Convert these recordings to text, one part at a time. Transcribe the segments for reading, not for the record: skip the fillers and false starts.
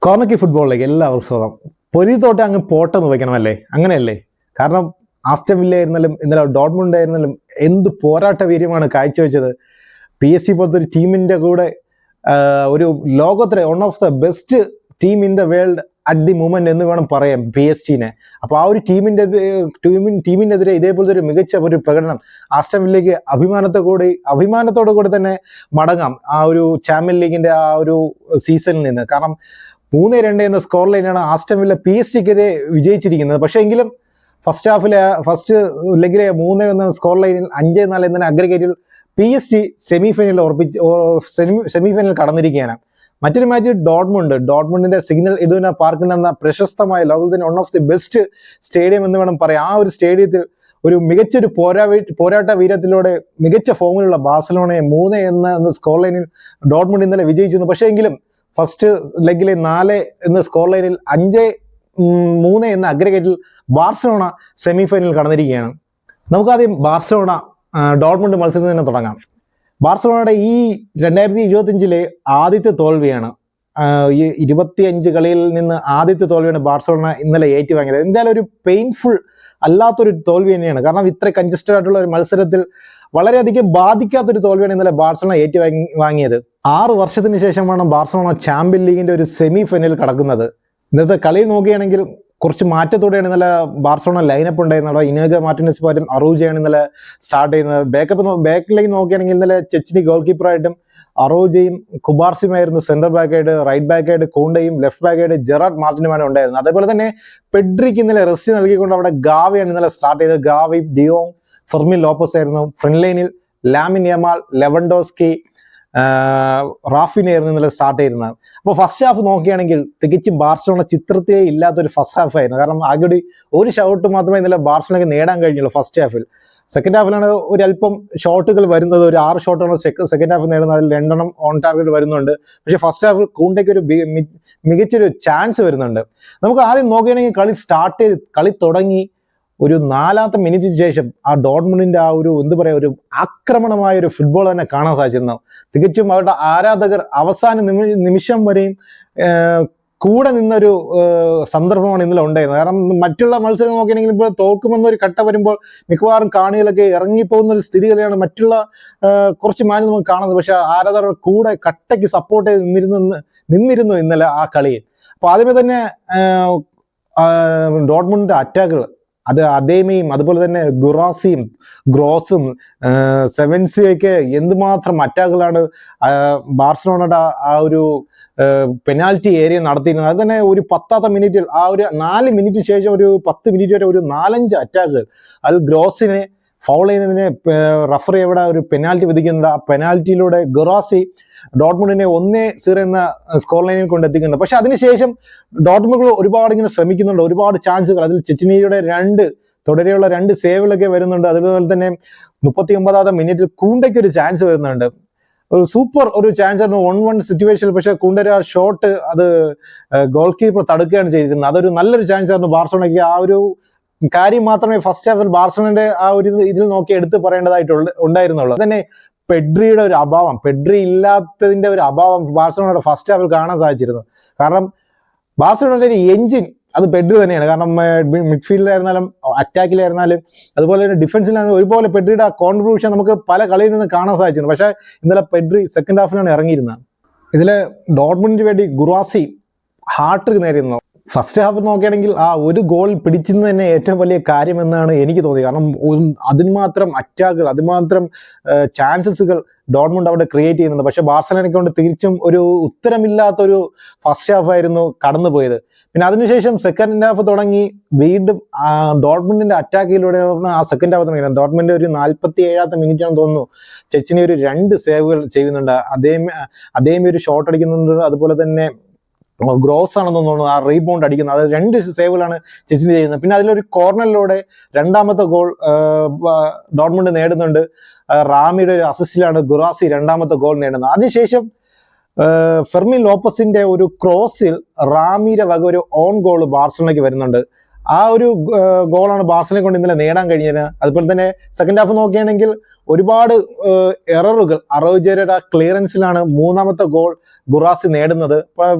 Corner ഫുട്ബോളിലേക്ക് എല്ലാവർക്കും സ്വാഗതം. പൊരിത്തോട്ടെ അങ്ങ് പോട്ടെന്ന് വയ്ക്കണമല്ലേ? അങ്ങനെയല്ലേ? കാരണം ആസ്റ്റൺ വില്ല ആയിരുന്നാലും ഇന്നലെ ഡോർട്ട്മുണ്ട് ആയിരുന്നാലും എന്ത് പോരാട്ട വീര്യമാണ് കാഴ്ചവെച്ചത്. PSG പോലത്തെ ഒരു ടീമിൻ്റെ കൂടെ ഒരു ലോകത്തിലെ one of the best team in the world at the moment എന്ന് വേണം പറയാം PSG-നെ. അപ്പോൾ ആ ഒരു ടീമിനെതിരെ ഇതേപോലത്തെ ഒരു മികച്ച ഒരു പ്രകടനം ആസ്റ്റൺ വില്ലയ്ക്ക് അഭിമാനത്തോടു കൂടി തന്നെ മടങ്ങാം ആ ഒരു ചാമ്പ്യൻ ലീഗിന്റെ ആ ഒരു സീസണിൽ നിന്ന്. കാരണം 3-2 എന്ന സ്കോർ ലൈനാണ് ആസ്റ്റൺ വില്ല PSG-ക്കെതിരെ വിജയിച്ചിരിക്കുന്നത്. പക്ഷേ എങ്കിലും ഫസ്റ്റ് ലെഗിലെ 3 എന്ന സ്കോർ ലൈനിൽ 5-4 എന്ന അഗ്രഗേറ്റിൽ PSG സെമിഫൈനൽ കടന്നിരിക്കുകയാണ്. മറ്റൊരു മാച്ച് ഡോർട്ട്മുണ്ടിന്റെ സിഗ്നൽ ഇദുന പാർക്കിൽ നടന്ന പ്രശസ്തമായ ലോകത്തിന്റെ one of the best stadium എന്ന് വേണം പറയാം. ആ ഒരു സ്റ്റേഡിയത്തിൽ ഒരു മികച്ചൊരു പോരാട്ട വീരത്തിലൂടെ മികച്ച ഫോമിലുള്ള ബാഴ്സലോണയെ 3 എന്ന സ്കോർ ലൈനിൽ ഡോർട്ട്മുണ്ട് ഇന്നലെ വിജയിച്ചിരുന്നു. പക്ഷേ എങ്കിലും ഫസ്റ്റ് ലെഗിലെ 4 എന്ന സ്കോർ ലൈനിൽ 5-3 എന്ന അഗ്രഗേറ്റിൽ ബാഴ്സലോണ സെമിഫൈനലിൽ കടന്നിരിക്കുകയാണ്. നമുക്കാദ്യം ബാഴ്സലോണ ഡോർട്ട്മുണ്ട് മത്സരത്തിൽ തന്നെ തുടങ്ങാം. ബാഴ്സലോണയുടെ ഈ 2025 ആദ്യത്തെ തോൽവിയാണ്. ഈ 25 കളിയിൽ നിന്ന് ആദ്യത്തെ തോൽവിയാണ് ബാഴ്സലോണ ഇന്നലെ ഏറ്റുവാങ്ങിയത്. എന്തായാലും ഒരു പെയിൻഫുൾ അല്ലാത്തൊരു തോൽവി തന്നെയാണ്. കാരണം ഇത്ര കൺജസ്റ്റഡ് ആയിട്ടുള്ള ഒരു മത്സരത്തിൽ വളരെയധികം ബാധിക്കാത്തൊരു തോൽവിയാണ് ഇന്നലെ ബാഴ്സലോണ ഏറ്റുവാങ്ങിയത്. 6 വർഷത്തിന് ശേഷമാണ് ബാഴ്സലോണ ചാമ്പ്യൻ ലീഗിന്റെ ഒരു സെമി ഫൈനലിൽ കടക്കുന്നത്. ഇന്നത്തെ കളി നോക്കുകയാണെങ്കിൽ കുറച്ച് മാറ്റത്തോടെയാണ് ഇന്നലെ ബാഴ്സലോണ ലൈനപ്പ് ഉണ്ടായിരുന്നത്. ഇനോഗ മാർട്ടിനസ് പകരം അറൂജയാണ് ഇന്നലെ സ്റ്റാർട്ട് ചെയ്യുന്നത്. ബാക്ക് ലൈൻ നോക്കുകയാണെങ്കിൽ ഇന്നലെ ചെച്ചിനി ഗോൾ കീപ്പറായിട്ടും അറൂജയും കുബാർസിയുമായിരുന്നു സെന്റർ ബാക്കായിട്ട്. റൈറ്റ് ബാക്കായിട്ട് കോണ്ടയും ലെഫ്റ്റ് ബാക്കായിട്ട് ജെറാർഡ് മാർട്ടിനുമാണ് ഉണ്ടായിരുന്നത്. അതേപോലെ തന്നെ പെഡ്രിക്ക് ഇന്നലെ റെസ്റ്റ് നൽകിക്കൊണ്ട് അവിടെ ഗാവയാണ് ഇന്നലെ സ്റ്റാർട്ട് ചെയ്തത്. ഗാവി, ഡിയോങ്, ഫെർമിൻ ലോപ്പസ് ആയിരുന്നു. ഫ്രണ്ട് ലൈനിൽ ലാമിൻ യമാൽ, ലെവൻഡോസ്കി, റാഫിനായിരുന്നു ഇന്നലെ സ്റ്റാർട്ട് ചെയ്യുന്നത്. അപ്പോൾ ഫസ്റ്റ് ഹാഫ് നോക്കുകയാണെങ്കിൽ തികച്ചും ബാഴ്സലോണ ചിത്രത്തിലേ ഇല്ലാത്തൊരു ഫസ്റ്റ് ഹാഫ് ആയിരുന്നു. കാരണം ആകെ ഒരു ഷോട്ട് മാത്രമേ ഇന്നലെ ബാഴ്സലോണയ്ക്ക് നേടാൻ കഴിഞ്ഞുള്ളൂ ഫസ്റ്റ് ഹാഫിൽ. സെക്കൻഡ് ഹാഫിലാണ് ഒരല്പം ഷോട്ടുകൾ വരുന്നത്. ഒരു 6 ഷോട്ടാണ് സെക്കൻഡ് ഹാഫ് നേടുന്നത്. അതിൽ 2 ഓൺ ടാർഗറ്റ് വരുന്നുണ്ട്. പക്ഷേ ഫസ്റ്റ് ഹാഫിൽ കൂണ്ടയ്ക്ക് ഒരു മികച്ചൊരു ചാൻസ് വരുന്നുണ്ട്. നമുക്ക് ആദ്യം നോക്കുകയാണെങ്കിൽ കളി തുടങ്ങി ഒരു 4ാമത്തെ മിനിറ്റിന് ശേഷം ആ ഡോർട്ട്മുണ്ടിന്റെ ആ ഒരു ഒരു ആക്രമണമായ ഒരു ഫുട്ബോൾ തന്നെ കാണാൻ സാധിച്ചിരുന്നു. തികച്ചും അവരുടെ ആരാധകർ അവസാന നിമിഷം വരെയും കൂടെ നിന്നൊരു സന്ദർഭമാണ് ഇന്നലെ ഉണ്ടായിരുന്നത്. കാരണം മറ്റുള്ള മത്സരം നോക്കുകയാണെങ്കിൽ ഇപ്പോൾ തോൽക്കുമെന്നൊരു ഘട്ടം വരുമ്പോൾ മിക്കവാറും കാണികളൊക്കെ ഇറങ്ങിപ്പോകുന്ന ഒരു സ്ഥിതികളാണ് മറ്റുള്ള കുറച്ച് മാച്ച് നമുക്ക് കാണുന്നത്. പക്ഷെ ആരാധകർ കൂടെ കട്ടയ്ക്ക് സപ്പോർട്ട് ചെയ്ത് നിന്നിരുന്നു ഇന്നലെ ആ കളിയിൽ. അപ്പോൾ ആദ്യമേ തന്നെ ഡോർട്ട്മുണ്ടിന്റെ അറ്റാക്കുകൾ അത് അദേമയും അതുപോലെ തന്നെ ഗുറാസിയും ഗ്രോസും സെവൻസിയൊക്കെ എന്തുമാത്രം അറ്റാക്കുകളാണ് ബാഴ്സലോണയുടെ ആ ഒരു പെനാൽറ്റി ഏരിയ നടത്തിയിരുന്നത്. അത് തന്നെ ഒരു 10ാമത്തെ മിനിറ്റിൽ ആ ഒരു 4 മിനിറ്റിന് ശേഷം ഒരു 10 മിനിറ്റ് വരെ ഒരു 4-5 അറ്റാക്കുകൾ. അത് ഗ്രോസിനെ ഫൗൾ ചെയ്യുന്നതിനെ റഫറി എവിടെ ഒരു പെനാൽറ്റി വിധിക്കുന്നുണ്ട്. ആ പെനാൽറ്റിയിലൂടെ ഗുറാസി ഡോർട്ട്മുണ്ടിനെ 1-0 എന്ന സ്കോർ ലൈനിൽ കൊണ്ടെത്തിക്കുന്നുണ്ട്. പക്ഷെ അതിനുശേഷം ഡോർട്ട്മുണ്ട് ഒരുപാട് ഇങ്ങനെ ശ്രമിക്കുന്നുണ്ട്. ഒരുപാട് ചാൻസുകൾ അതിൽ ചെച്ചിനിയുടെ തുടരെയുള്ള 2 സേവുകളൊക്കെ വരുന്നുണ്ട്. അതുപോലെ തന്നെ 39ാമത്തെ മിനിറ്റിൽ കൂണ്ടയ്ക്ക് ഒരു ചാൻസ് വരുന്നുണ്ട്. ഒരു സൂപ്പർ ഒരു ചാൻസ് ആയിരുന്നു 1-1 സിറ്റുവേഷനിൽ. പക്ഷെ കൂണ്ടര ഷോട്ട് അത് ഗോൾ കീപ്പർ തടുക്കുകയാണ് ചെയ്തിരുന്നത്. അതൊരു നല്ലൊരു ചാൻസ് ആയിരുന്നു ബാഴ്സലോണയ്ക്ക്. ആ ഒരു കാര്യം മാത്രമേ ഫസ്റ്റ് ഹാഫിൽ ബാഴ്സലോണയുടെ ആ ഒരു ഇതിൽ നോക്കി എടുത്ത് ഉണ്ടായിരുന്നുള്ളൂ. തന്നെ പെഡ്രിയുടെ ഒരു അഭാവം, പെഡ്രി ഇല്ലാത്തതിന്റെ ഒരു അഭാവം ബാഴ്സലോണയുടെ ഫസ്റ്റ് ഹാഫിൽ കാണാൻ സാധിച്ചിരുന്നു. കാരണം ബാഴ്സലോണയുടെ ഒരു എഞ്ചിൻ അത് പെഡ്രി തന്നെയാണ്. കാരണം മിഡ്ഫീൽഡിലായിരുന്നാലും അറ്റാക്കിലായിരുന്നാലും അതുപോലെ തന്നെ ഡിഫൻസിലായിരുന്നാലും ഒരുപോലെ പെഡ്രിയുടെ കോൺട്രിബ്യൂഷൻ നമുക്ക് പല കളിയിൽ നിന്ന് കാണാൻ സാധിച്ചിരുന്നു. പക്ഷേ ഇന്നലെ പെഡ്രി സെക്കൻഡ് ഹാഫിലാണ് ഇറങ്ങിയിരുന്നത്. ഇതില് ഡോർട്ട്മുണ്ടിന് വേണ്ടി ഗുറാസി ഹാട്രിക് നേടിയിരുന്നു. ഫസ്റ്റ് ഹാഫ് നോക്കുകയാണെങ്കിൽ ആ ഒരു ഗോൾ പിടിച്ചെന്ന് തന്നെ ഏറ്റവും വലിയ കാര്യമെന്നാണ് എനിക്ക് തോന്നിയത്. കാരണം അതിനുമാത്രം അറ്റാക്കുകൾ, അതിനുമാത്രം ചാൻസസുകൾ ഡോർട്ട്മുണ്ട് അവിടെ ക്രിയേറ്റ് ചെയ്യുന്നുണ്ട്. പക്ഷെ ബാഴ്സലോണയ്ക്ക് കൊണ്ട് തിരിച്ചും ഒരു ഉത്തരമില്ലാത്തൊരു ഫസ്റ്റ് ഹാഫ് ആയിരുന്നു കടന്നുപോയത്. പിന്നെ അതിനുശേഷം സെക്കൻഡ് ഹാഫ് തുടങ്ങി വീണ്ടും ഡോർട്ട്മുണ്ടിന്റെ അറ്റാക്കിലൂടെ ആ സെക്കൻഡ് ഹാഫ് തുടങ്ങി. ഡോർട്ട്മുണ്ട് ഒരു 47ാമത്തെ മിനിറ്റാണെന്ന് തോന്നുന്നു ചെച്ചിനി ഒരു 2 സേവുകൾ ചെയ്യുന്നുണ്ട്. അദ്ദേഹം ഒരു ഷോട്ട് അടിക്കുന്നുണ്ട്. അതുപോലെ തന്നെ ഗ്രോസ് ആണെന്ന് തോന്നുന്നു ആ റീബൗണ്ട് അടിക്കുന്നത്. അത് 2 സേവുകളാണ് ചെച്ചിനി ചെയ്യുന്നത്. പിന്നെ അതിലൊരു കോർണറിലൂടെ 2ാമത്തെ ഗോൾ ഡോർട്ട്മുണ്ട് നേടുന്നുണ്ട്. റാമിയുടെ ഒരു അസിസ്റ്റിലാണ് ഗുറാസി 2ാമത്തെ ഗോൾ നേടുന്നത്. അതിനുശേഷം ഫെർമിൻ ലോപ്പസിന്റെ ഒരു ക്രോസിൽ റാമിയുടെ വക ഒരു ഓൺ ഗോൾ ബാഴ്സലോണയ്ക്ക് വരുന്നുണ്ട്. ആ ഒരു ഗോളാണ് ബാഴ്സലോണയെ കൊണ്ട് ഇന്നലെ നേടാൻ കഴിഞ്ഞത്. അതുപോലെ തന്നെ സെക്കൻഡ് ഹാഫ് നോക്കുകയാണെങ്കിൽ ഒരുപാട് എററുകൾ അറോജയുടെ ക്ലിയറൻസിലാണ് 3ാമത്തെ ഗോൾ ഗുറാസി നേടുന്നത്.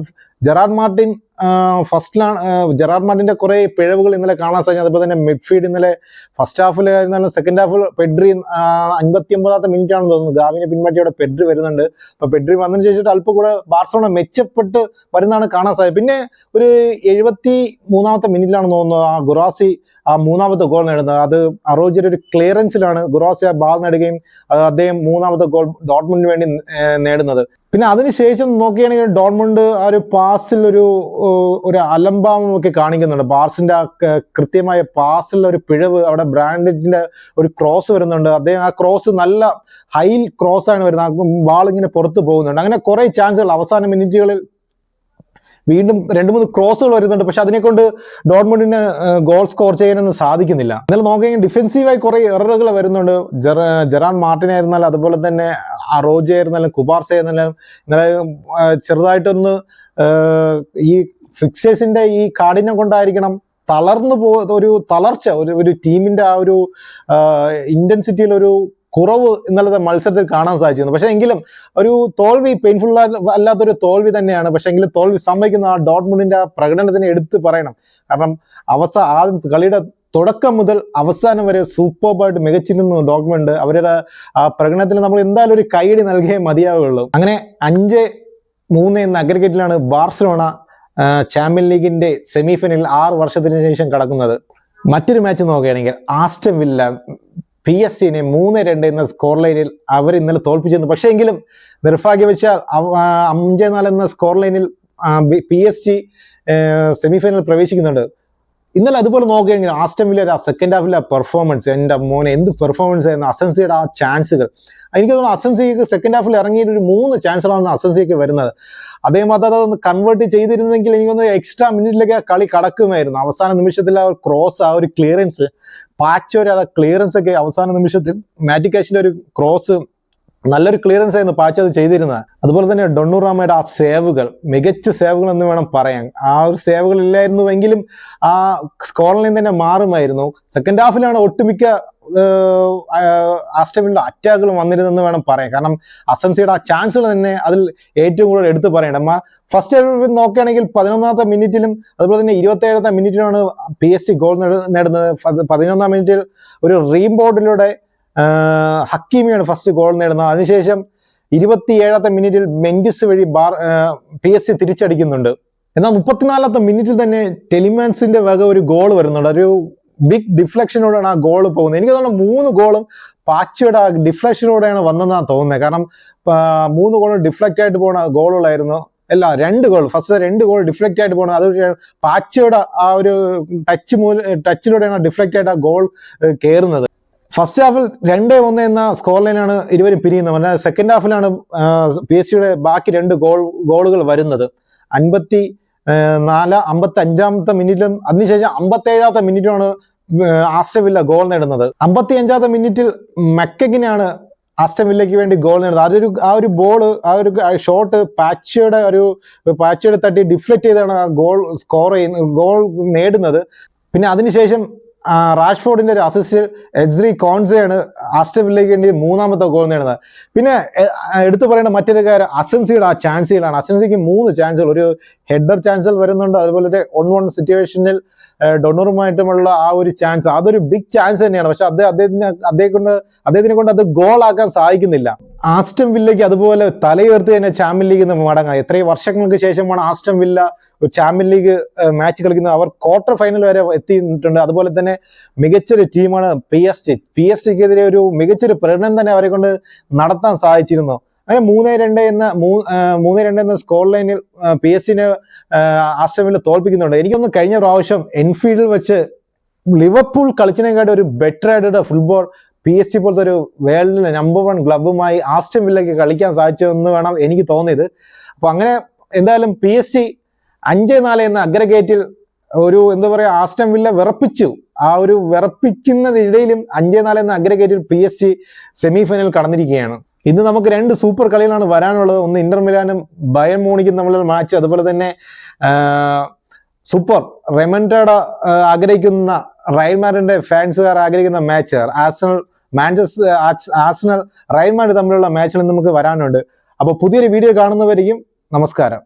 ജെറാർഡ് മാർട്ടിൻ ഫസ്റ്റിലാണ് ജെറാർഡ് മാർട്ടിന്റെ കുറെ പിഴവുകൾ ഇന്നലെ കാണാൻ സാധിക്കും. അതുപോലെ തന്നെ മിഡ്ഫീൽഡ് ഇന്നലെ ഫസ്റ്റ് ഹാഫിൽ ആയിരുന്നാലും സെക്കൻഡ് ഹാഫിൽ പെഡ്രി 59ാമത്തെ മിനിറ്റ് ആണെന്ന് തോന്നുന്നു ഗാവിനെ പിൻമാറ്റിയോടെ പെഡ്രി വരുന്നുണ്ട്. അപ്പൊ പെഡ്രി വന്നതിന് ശേഷം അല്പം കൂടെ ബാർസലോണ മെച്ചപ്പെട്ട് വരുന്നതാണ് കാണാൻ സാധിക്കും. പിന്നെ ഒരു 73ാമത്തെ മിനിറ്റിലാണെന്ന് തോന്നുന്നു ആ ഗുറാസി ആ മൂന്നാമത്തെ ഗോൾ നേടുന്നത്. അത് അറോജയുടെ ഒരു ക്ലിയറൻസിലാണ് ഗുറാസി ആ ബാൾ നേടുകയും അദ്ദേഹം മൂന്നാമത്തെ ഗോൾ ഡോർട്ട്മുണ്ടിന് വേണ്ടി നേടുന്നത്. പിന്നെ അതിനുശേഷം നോക്കുകയാണെങ്കിൽ ഡോർട്ട്മുണ്ട് ആ ഒരു പാസിൽ ഒരു അലംഭാവം ഒക്കെ കാണിക്കുന്നുണ്ട്. ബാർസിന്റെ ആ കൃത്യമായ പാസിൽ ഒരു പിഴവ്, അവിടെ ബ്രാൻഡിന്റെ ഒരു ക്രോസ് വരുന്നുണ്ട്. അദ്ദേഹം ആ ക്രോസ് നല്ല ഹൈ ക്രോസ് ആണ് വരുന്നത്, ബാൾ ഇങ്ങനെ പുറത്തു പോകുന്നുണ്ട്. അങ്ങനെ കുറെ ചാൻസുകൾ അവസാന മിനിറ്റുകളിൽ വീണ്ടും 2-3 ക്രോസുകൾ വരുന്നുണ്ട്. പക്ഷെ അതിനെക്കൊണ്ട് ഡോർട്ട്മുണ്ടിന് ഗോൾ സ്കോർ ചെയ്യാനൊന്നും സാധിക്കുന്നില്ല. എന്നാലും നോക്കുകയെങ്കിൽ ഡിഫെൻസീവായി കുറെ എററുകൾ വരുന്നുണ്ട്. ജെറാർഡ് മാർട്ടിൻ ആയിരുന്നാലും അതുപോലെ തന്നെ അറോജ ആയിരുന്നാലും കുബാർസ ആയിരുന്നാലും ഇന്നലെ ചെറുതായിട്ടൊന്ന് ഈ ഫിക്സേഴ്സിന്റെ ഈ കാഠിന്യം കൊണ്ടായിരിക്കണം തളർന്നു ഒരു തളർച്ച, ഒരു ടീമിന്റെ ആ ഒരു ഇന്റൻസിറ്റിയിൽ ഒരു കുറവ് ഇന്നലത്തെ മത്സരത്തിൽ കാണാൻ സാധിച്ചിരുന്നു. പക്ഷെ എങ്കിലും ഒരു തോൽവി പെയിൻഫുൾ അല്ലാത്തൊരു തോൽവി തന്നെയാണ്. പക്ഷെ എങ്കിലും തോൽവി സംഭവിക്കുന്ന ആ ഡോർട്ട്മുണ്ടിന്റെ ആ പ്രകടനത്തിനെ എടുത്ത് പറയണം. കാരണം ആദ്യം കളിയുടെ തുടക്കം മുതൽ അവസാനം വരെ സൂപ്പർബായിട്ട് മികച്ചിരുന്നു ഡോർട്ട്മുണ്ട്. അവരുടെ ആ പ്രകടനത്തിൽ നമ്മൾ എന്തായാലും ഒരു കൈയടി നൽകിയേ മതിയാവുകയുള്ളൂ. അങ്ങനെ 5-3 എന്ന അഗ്രഗേറ്റിലാണ് ബാർസലോണ ചാമ്പ്യൻ ലീഗിന്റെ സെമിഫൈനലിൽ 6 വർഷത്തിന് ശേഷം കടക്കുന്നത്. മറ്റൊരു മാച്ച് നോക്കുകയാണെങ്കിൽ ആസ്റ്റൺ വില്ല PSG-നെ 3-2 എന്ന സ്കോർ ലൈനിൽ അവർ ഇന്നലെ തോൽപ്പിച്ചിരുന്നു. പക്ഷേ എങ്കിലും നിർഭാഗ്യവശാൽ 5-4 എന്ന സ്കോർ ലൈനിൽ PSG സെമിഫൈനൽ പ്രവേശിക്കുന്നുണ്ട്. ഇന്നലെ അതുപോലെ നോക്കുകയാണെങ്കിൽ ആസ്റ്റൺ വില്ല സെക്കൻഡ് ഹാഫിലെ പെർഫോമൻസ്, എൻ്റെ മോനെ എന്ത് പെർഫോമൻസ് ആയിരുന്നു. അസൻസിയുടെ ആ ചാൻസുകൾ, എനിക്ക് തോന്നുന്നു അസൻസിക്ക് സെക്കൻഡ് ഹാഫിൽ ഇറങ്ങിയിട്ട് ഒരു 3 ചാൻസുകളാണ് അസൻസിക്ക് വരുന്നത്. അദ്ദേഹം അതൊന്ന് കൺവേർട്ട് ചെയ്തിരുന്നെങ്കിൽ എനിക്കൊന്ന് എക്സ്ട്രാ മിനിറ്റിലേക്ക് ആ കളി കടക്കുമായിരുന്നു. അവസാന നിമിഷത്തിൽ ആ ഒരു ക്രോസ്, ആ ഒരു ക്ലിയറൻസ്, പാച്ചോരെ ആ ക്ലിയറൻസ് ഒക്കെ അവസാന നിമിഷത്തിൽ മാറ്റിക്കാഷിന്റെ ഒരു ക്രോസ്, നല്ലൊരു ക്ലിയറൻസ് ആയിരുന്നു പാച്ച് അത് ചെയ്തിരുന്നത്. അതുപോലെ തന്നെ ഡൊണ്ണുറാമയുടെ ആ സേവുകൾ, മികച്ച സേവുകൾ എന്ന് വേണം പറയാൻ. ആ ഒരു സേവുകൾ ഇല്ലായിരുന്നുവെങ്കിലും ആ സ്കോറിൽ തന്നെ മാറുമായിരുന്നു. സെക്കൻഡ് ഹാഫിലാണ് ഒട്ടുമിക്ക ആസ്റ്റൺ വില്ല അറ്റാക്കുകൾ വന്നിരുന്നെന്ന് വേണം പറയാൻ. കാരണം അസൻസിയുടെ ആ ചാൻസുകൾ തന്നെ അതിൽ ഏറ്റവും കൂടുതൽ എടുത്തു പറയണം. ഫസ്റ്റ് ഹാഫ് നോക്കുകയാണെങ്കിൽ 11ാമത്തെ മിനിറ്റിലും അതുപോലെ തന്നെ 27ാമത്തെ മിനിറ്റിലാണ് PSG ഗോൾ നേടുന്നത്. 11ാം മിനിറ്റിൽ ഒരു റീബൗണ്ടിലൂടെ ഹക്കീമിയാണ് ഫസ്റ്റ് ഗോൾ നേടുന്നത്. അതിനുശേഷം 27ാമത്തെ മിനിറ്റിൽ മെൻഡിസ് വഴി PSG തിരിച്ചടിക്കുന്നുണ്ട്. എന്നാൽ 34ാമത്തെ മിനിറ്റിൽ തന്നെ ടെലിമാൻസിന്റെ വക ഒരു ഗോൾ വരുന്നുണ്ട്. ഒരു ബിഗ് ഡിഫ്ലക്ഷനോടെയാണ് ആ ഗോൾ പോകുന്നത്. എനിക്ക് തോന്നുന്നു 3 ഗോളും പാച്ചയുടെ ആ ഡിഫ്ലക്ഷനോടെയാണ് വന്നതെന്നാണ് തോന്നുന്നത്. കാരണം 3 ഗോളും ഡിഫ്ലക്റ്റ് ആയിട്ട് പോകുന്ന ഗോളുകളായിരുന്നു. 2 ഗോൾ, ഫസ്റ്റ് 2 ഗോൾ ഡിഫ്ലക്റ്റ് ആയിട്ട് പോകുന്നത്. അത് പാച്ചയുടെ ആ ഒരു ടച്ചിലൂടെയാണ് ഡിഫ്ലക്റ്റ് ആയിട്ട് ആ ഗോൾ കയറുന്നത്. ഫസ്റ്റ് ഹാഫിൽ 2-1 എന്ന സ്കോർ ലൈനാണ് ഇരുവരും പിരിയുന്നത്. സെക്കൻഡ് ഹാഫിലാണ് PSG-യുടെ ബാക്കി 2 ഗോളുകൾ വരുന്നത്. 55ാമത്തെ മിനിറ്റിലും അതിനുശേഷം 57ാമത്തെ മിനിറ്റിലാണ് ആസ്റ്റൺ വില്ല ഗോൾ നേടുന്നത്. 55ാമത്തെ മിനിറ്റിൽ മെക്കഗിനാണ് ആസ്റ്റൺ വില്ലയ്ക്ക് വേണ്ടി ഗോൾ നേടുന്നത്. ആ ഒരു ബോള്, ആ ഒരു ഷോട്ട് പാച്ചയുടെ തട്ടി ഡിഫ്ലക്റ്റ് ചെയ്താണ് ആ ഗോൾ നേടുന്നത്. പിന്നെ അതിനുശേഷം റാഷ്ഫോർഡിന്റെ ഒരു അസിസ്റ്റ് എസ്രി കോൺസയാണ് ആസ്റ്റൺ വില്ലയ്ക്ക് വേണ്ടി 3ാമത്തെ ഗോൾ നേടുന്നത്. പിന്നെ എടുത്തു പറയേണ്ട മറ്റൊരു കാര്യം അസൻസിയുടെ ആ ചാൻസുകളാണ്. അസൻസിക്ക് 3 ചാൻസുകൾ, ഒരു ഹെഡർ ചാൻസുകൾ വരുന്നുണ്ട്. അതുപോലെ തന്നെ 1-1 സിറ്റുവേഷനിൽ ഡൊണറുമായിട്ടുമുള്ള ആ ഒരു ചാൻസ്, അതൊരു ബിഗ് ചാൻസ് തന്നെയാണ്. പക്ഷെ അദ്ദേഹത്തിനെ കൊണ്ട് അത് ഗോൾ ആക്കാൻ സാധിക്കുന്നില്ല. ആസ്റ്റൺ വില്ലയ്ക്ക് അതുപോലെ തലയുയർത്തി തന്നെ ചാമ്പ്യൻ ലീഗിൽ നിന്ന് മടങ്ങാം. എത്രയും വർഷങ്ങൾക്ക് ശേഷമാണ് Aston villa champion league match കളിക്കുന്നത്. അവർ ക്വാർട്ടർ ഫൈനൽ വരെ എത്തിയിട്ടുണ്ട്. അതുപോലെ തന്നെ മികച്ചൊരു ടീമാണ് PSG-ക്കെതിരെ ഒരു മികച്ചൊരു പ്രകടനം തന്നെ അവരെ കൊണ്ട് നടത്താൻ സാധിച്ചിരുന്നു. അങ്ങനെ 3-2 എന്ന സ്കോർ ലൈനിൽ PSG-നെ ആസ്റ്റൺ വില്ല തോൽപ്പിക്കുന്നുണ്ട്. എനിക്കൊന്ന് കഴിഞ്ഞ പ്രാവശ്യം എൻഫീൽഡിൽ വെച്ച് ലിവർപൂൾ കളിച്ചതിനെക്കാട്ടും ഒരു ബെറ്റർ ആയിട്ടുള്ള ഫുട്ബോൾ PSG പോലത്തെ ഒരു വേൾഡിലെ നമ്പർ 1 ക്ലബ്ബുമായി ആസ്റ്റൺ വില്ലയ്ക്ക് കളിക്കാൻ സാധിച്ചതെന്ന് വേണം എനിക്ക് തോന്നിയത്. അപ്പൊ അങ്ങനെ എന്തായാലും PSG 5-4 എന്ന അഗ്രഗേറ്റിൽ ഒരു എന്താ പറയാ ആസ്റ്റൺ വില്ല വിറപ്പിച്ചു. ആ ഒരു വിറപ്പിക്കുന്നതിനിടയിലും 5-4 എന്ന അഗ്രഗേറ്റിൽ PSG സെമിഫൈനൽ കടന്നിരിക്കുകയാണ്. ഇന്ന് നമുക്ക് 2 സൂപ്പർ കളികളാണ് വരാനുള്ളത്. ഒന്ന് ഇന്റർ മിലാനും ബയൺ മ്യൂണിക്കും തമ്മിലുള്ള മാച്ച്, അതുപോലെ തന്നെ സൂപ്പർ റെമൻഡാഡ ആഗ്രഹിക്കുന്ന റയൽ മാഡ്രിഡിന്റെ ഫാൻസുകാർ ആഗ്രഹിക്കുന്ന മാച്ച് ആർസണൽ റയൽ മാഡ്രിഡ് തമ്മിലുള്ള മാച്ചിൽ നമുക്ക് വരാനുണ്ട്. അപ്പോൾ പുതിയൊരു വീഡിയോ കാണുന്നവരെയും നമസ്കാരം.